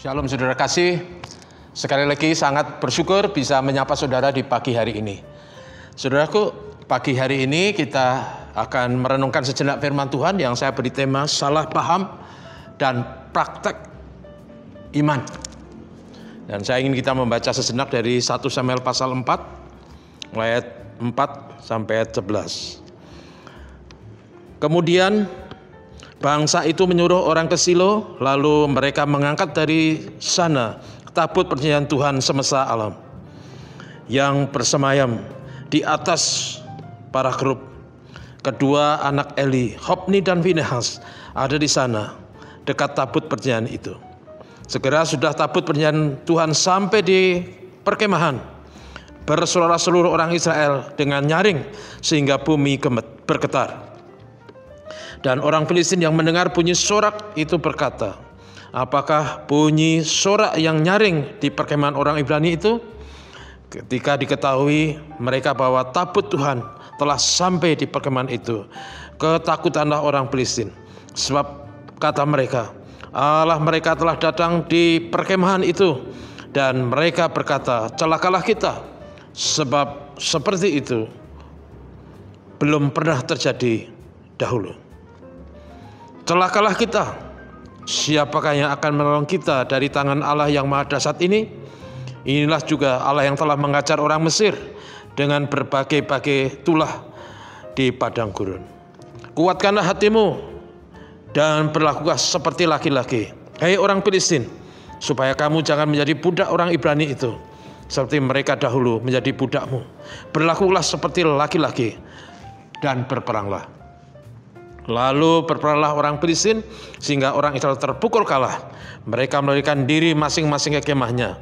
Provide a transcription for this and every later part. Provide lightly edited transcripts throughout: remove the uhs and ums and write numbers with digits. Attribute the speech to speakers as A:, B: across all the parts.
A: Shalom saudara kasih, sekali lagi sangat bersyukur bisa menyapa saudara di pagi hari ini. Saudaraku, pagi hari ini kita akan merenungkan sejenak firman Tuhan yang saya beri tema salah paham dan praktek iman. Dan saya ingin kita membaca sejenak dari 1 Samuel pasal 4 ayat 4 sampai ayat 11. Kemudian bangsa itu menyuruh orang ke Silo, lalu mereka mengangkat dari sana tabut perjanjian Tuhan semesta alam yang bersemayam di atas para kerub. Kedua anak Eli, Hofni dan Finehas, ada di sana dekat tabut perjanjian itu. Segera sudah tabut perjanjian Tuhan sampai di perkemahan, bersuara seluruh orang Israel dengan nyaring sehingga bumi bergetar. Dan orang Filistin yang mendengar bunyi sorak itu berkata, apakah bunyi sorak yang nyaring di perkemahan orang Ibrani itu? Ketika diketahui mereka bahwa tabut Tuhan telah sampai di perkemahan itu, ketakutanlah orang Filistin. Sebab kata mereka, Allah mereka telah datang di perkemahan itu. Dan mereka berkata, celakalah kita, sebab seperti itu belum pernah terjadi dahulu. Celakalah kita, siapakah yang akan menolong kita dari tangan Allah yang maha dahsyat ini? Inilah juga Allah yang telah mengajar orang Mesir dengan berbagai-bagai tulah di padang gurun. Kuatkanlah hatimu dan berlakulah seperti laki-laki, hai orang Filistin, supaya kamu jangan menjadi budak orang Ibrani itu, seperti mereka dahulu menjadi budakmu. Berlakulah seperti laki-laki dan berperanglah. Lalu berperanglah orang Filistin sehingga orang Israel terpukul kalah. Mereka melarikan diri masing-masing ke kemahnya.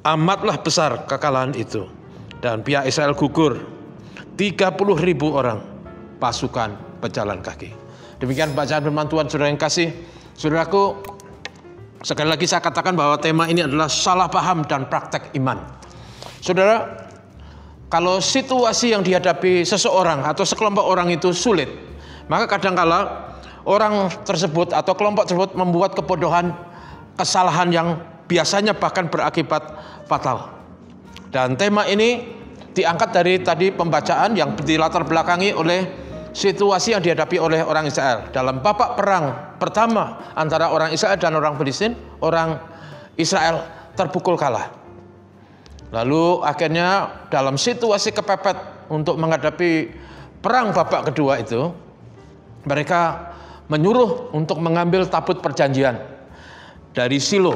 A: Amatlah besar kekalahan itu. Dan pihak Israel gugur 30.000 orang pasukan pejalan kaki. Demikian bacaan firman Tuhan saudara yang kasih. Saudaraku, sekali lagi saya katakan bahwa tema ini adalah salah paham dan praktek iman. Saudara, kalau situasi yang dihadapi seseorang atau sekelompok orang itu sulit, maka kadangkala orang tersebut atau kelompok tersebut membuat kebodohan, kesalahan yang biasanya bahkan berakibat fatal. Dan tema ini diangkat dari tadi pembacaan yang dilatar belakangi oleh situasi yang dihadapi oleh orang Israel. Dalam babak perang pertama antara orang Israel dan orang Filistin, orang Israel terpukul kalah. Lalu akhirnya dalam situasi kepepet untuk menghadapi perang babak kedua itu, mereka menyuruh untuk mengambil tabut perjanjian dari Silo.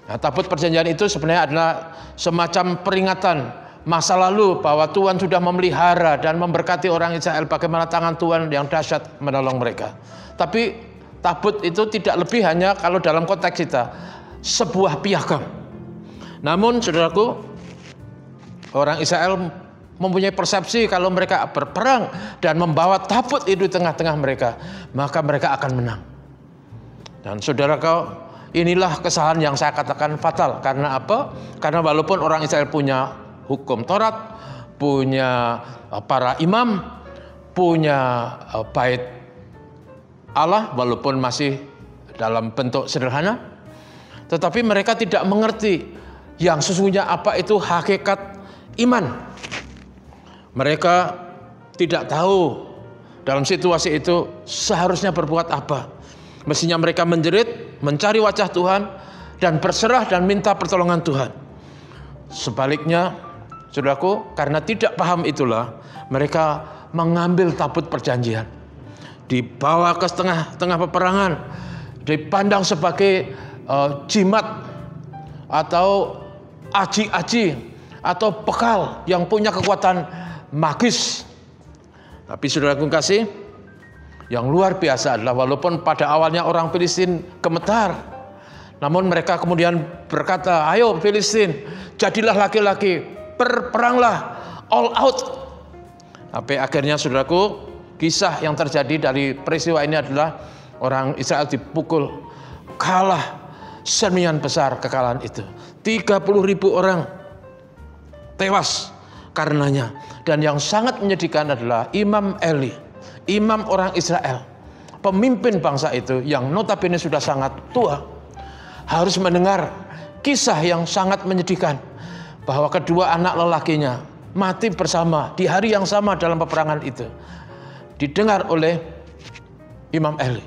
A: Nah, tabut perjanjian itu sebenarnya adalah semacam peringatan masa lalu bahwa Tuhan sudah memelihara dan memberkati orang Israel, bagaimana tangan Tuhan yang dahsyat menolong mereka. Tapi tabut itu tidak lebih hanya kalau dalam konteks kita sebuah piagam. Namun saudaraku, orang Israel mempunyai persepsi kalau mereka berperang dan membawa tabut itu di tengah-tengah mereka, maka mereka akan menang. Dan saudaraku, inilah kesalahan yang saya katakan fatal. Karena apa? Karena walaupun orang Israel punya hukum Taurat, punya para imam, punya bait Allah walaupun masih dalam bentuk sederhana, tetapi mereka tidak mengerti yang sesungguhnya apa itu hakikat iman. Mereka tidak tahu dalam situasi itu seharusnya berbuat apa. Mestinya mereka menjerit, mencari wajah Tuhan, dan berserah dan minta pertolongan Tuhan. Sebaliknya, saudaraku, karena tidak paham itulah, mereka mengambil tabut perjanjian. Dibawa ke tengah-tengah peperangan, dipandang sebagai jimat atau aji-aji atau bekal yang punya kekuatan magis. Tapi saudaraku kasih, yang luar biasa adalah walaupun pada awalnya orang Filistin gemetar, namun mereka kemudian berkata, ayo Filistin, jadilah laki-laki, berperanglah, all out. Sampai akhirnya saudaraku, kisah yang terjadi dari peristiwa ini adalah orang Israel dipukul, kalah sedemikian besar kekalahan itu. 30.000 orang tewas karenanya. Dan yang sangat menyedihkan adalah Imam Eli, imam orang Israel, pemimpin bangsa itu yang notabene sudah sangat tua, harus mendengar kisah yang sangat menyedihkan bahwa kedua anak lelakinya mati bersama di hari yang sama dalam peperangan itu. Didengar oleh Imam Eli.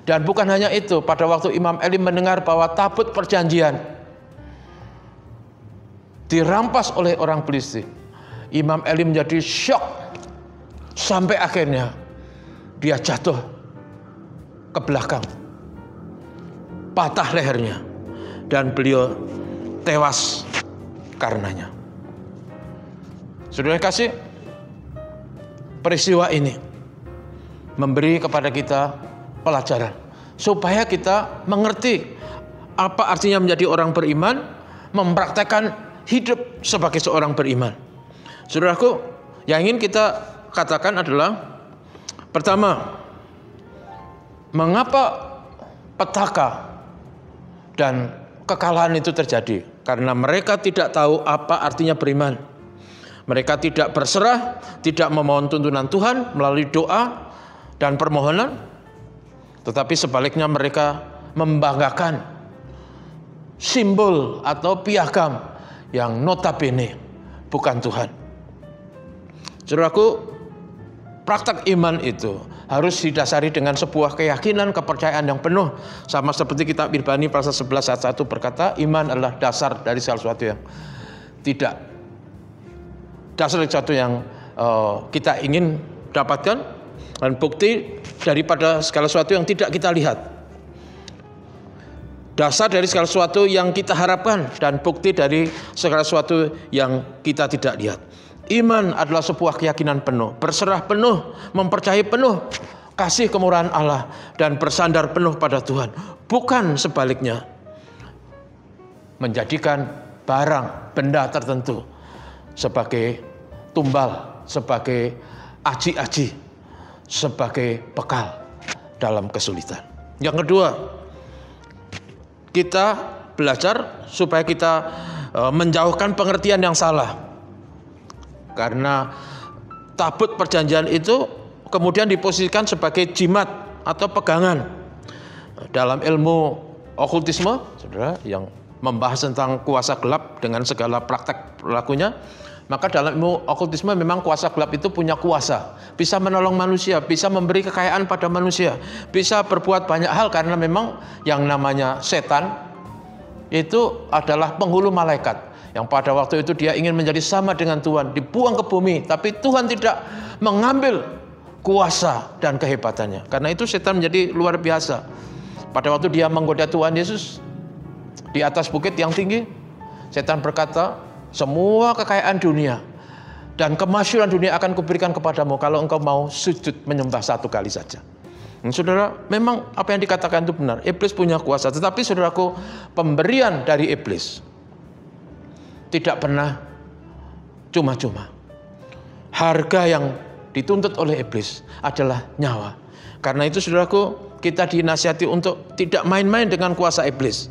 A: Dan bukan hanya itu, pada waktu Imam Eli mendengar bahwa tabut perjanjian dirampas oleh orang Filistin, Imam Eli menjadi syok sampai akhirnya dia jatuh ke belakang, patah lehernya, dan beliau tewas karenanya. Saudara kasih, peristiwa ini memberi kepada kita pelajaran supaya kita mengerti apa artinya menjadi orang beriman, mempraktekkan hidup sebagai seorang beriman. Saudaraku, yang ingin kita katakan adalah, pertama, mengapa petaka dan kekalahan itu terjadi? Karena mereka tidak tahu apa artinya beriman. Mereka tidak berserah, tidak memohon tuntunan Tuhan melalui doa dan permohonan, tetapi sebaliknya mereka membanggakan simbol atau piagam yang notabene bukan Tuhan. Saudaraku, praktek iman itu harus didasari dengan sebuah keyakinan, kepercayaan yang penuh. Sama seperti kitab Ibrani pasal 11 ayat 1 berkata, iman adalah dasar dari segala sesuatu yang tidak, dasar dari sesuatu yang kita ingin dapatkan, dan bukti daripada segala sesuatu yang tidak kita lihat. Dasar dari segala sesuatu yang kita harapkan dan bukti dari segala sesuatu yang kita tidak lihat. Iman adalah sebuah keyakinan penuh, berserah penuh, mempercayai penuh kasih kemurahan Allah dan bersandar penuh pada Tuhan. Bukan sebaliknya, menjadikan barang, benda tertentu sebagai tumbal, sebagai aji-aji, sebagai bekal dalam kesulitan. Yang kedua, kita belajar supaya kita menjauhkan pengertian yang salah. Karena tabut perjanjian itu kemudian diposisikan sebagai jimat atau pegangan. Dalam ilmu okultisme, saudara, yang membahas tentang kuasa gelap dengan segala praktek perilakunya, maka dalam ilmu okultisme memang kuasa gelap itu punya kuasa, bisa menolong manusia, bisa memberi kekayaan pada manusia, bisa berbuat banyak hal, karena memang yang namanya setan itu adalah penghulu malaikat yang pada waktu itu dia ingin menjadi sama dengan Tuhan, dibuang ke bumi, tapi Tuhan tidak mengambil kuasa dan kehebatannya. Karena itu setan menjadi luar biasa. Pada waktu dia menggoda Tuhan Yesus di atas bukit yang tinggi, setan berkata, semua kekayaan dunia dan kemasyhuran dunia akan kuberikan kepadamu kalau engkau mau sujud menyembah satu kali saja. Saudara, memang apa yang dikatakan itu benar. Iblis punya kuasa, tetapi saudaraku, pemberian dari iblis tidak pernah cuma-cuma. Harga yang dituntut oleh iblis adalah nyawa. Karena itu saudaraku, kita dinasihati untuk tidak main-main dengan kuasa iblis.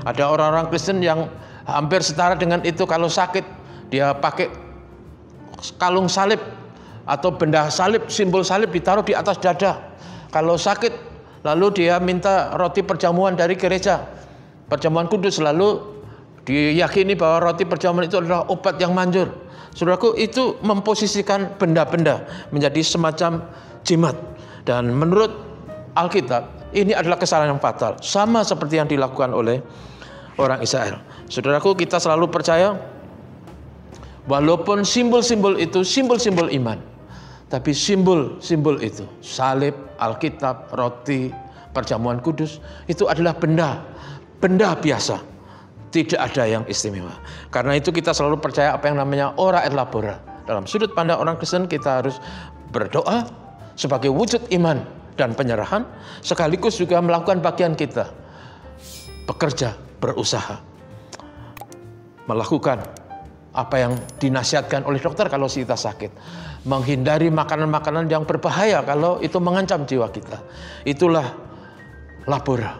A: Ada orang-orang Kristen yang hampir setara dengan itu, kalau sakit dia pakai kalung salib atau benda salib, simbol salib ditaruh di atas dada. Kalau sakit lalu dia minta roti perjamuan dari gereja, perjamuan kudus, lalu diyakini bahwa roti perjamuan itu adalah obat yang manjur. Saudaraku, itu memposisikan benda-benda menjadi semacam jimat. Dan menurut Alkitab ini adalah kesalahan yang fatal, sama seperti yang dilakukan oleh orang Israel. Saudaraku, kita selalu percaya walaupun simbol-simbol itu simbol-simbol iman, tapi simbol-simbol itu, salib, Alkitab, roti, perjamuan kudus, itu adalah benda biasa, tidak ada yang istimewa. Karena itu kita selalu percaya apa yang namanya ora et labora. Dalam sudut pandang orang Kristen, kita harus berdoa sebagai wujud iman dan penyerahan, sekaligus juga melakukan bagian kita, bekerja, berusaha, melakukan apa yang dinasihatkan oleh dokter kalau kita sakit, menghindari makanan-makanan yang berbahaya kalau itu mengancam jiwa kita. Itulah labora,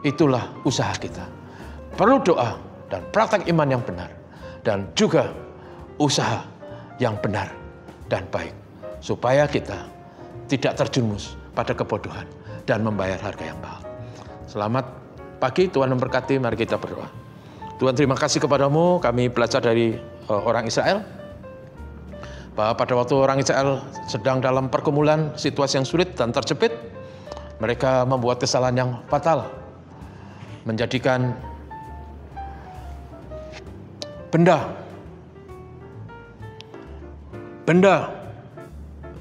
A: itulah usaha kita. Perlu doa dan praktek iman yang benar, dan juga usaha yang benar dan baik, supaya kita tidak terjerumus pada kebodohan dan membayar harga yang mahal. Selamat pagi. Tuhan memberkati, mari kita berdoa. Tuhan, terima kasih kepadamu, kami belajar dari orang Israel, bahwa pada waktu orang Israel sedang dalam pergumulan, situasi yang sulit dan terjepit, mereka membuat kesalahan yang fatal, menjadikan benda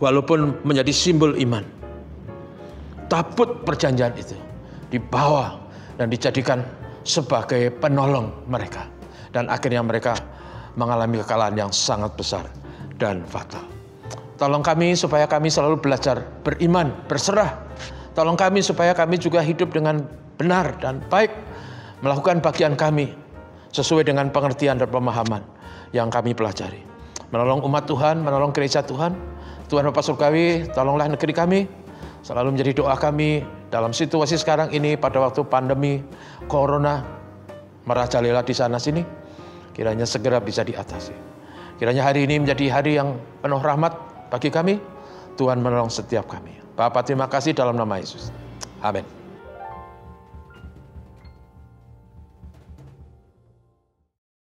A: walaupun menjadi simbol iman, tabut perjanjian itu dibawa dan dijadikan sebagai penolong mereka, dan akhirnya mereka mengalami kekalahan yang sangat besar dan fatal. Tolong kami supaya kami selalu belajar beriman, berserah. Tolong kami supaya kami juga hidup dengan benar dan baik, melakukan bagian kami sesuai dengan pengertian dan pemahaman yang kami pelajari. Menolong umat Tuhan, menolong gereja Tuhan. Tuhan Bapa Surgawi, tolonglah negeri kami. Selalu menjadi doa kami dalam situasi sekarang ini pada waktu pandemi Corona merajalela di sana sini. Kiranya segera bisa diatasi. Kiranya hari ini menjadi hari yang penuh rahmat bagi kami. Tuhan menolong setiap kami. Bapa, terima kasih dalam nama Yesus. Amin.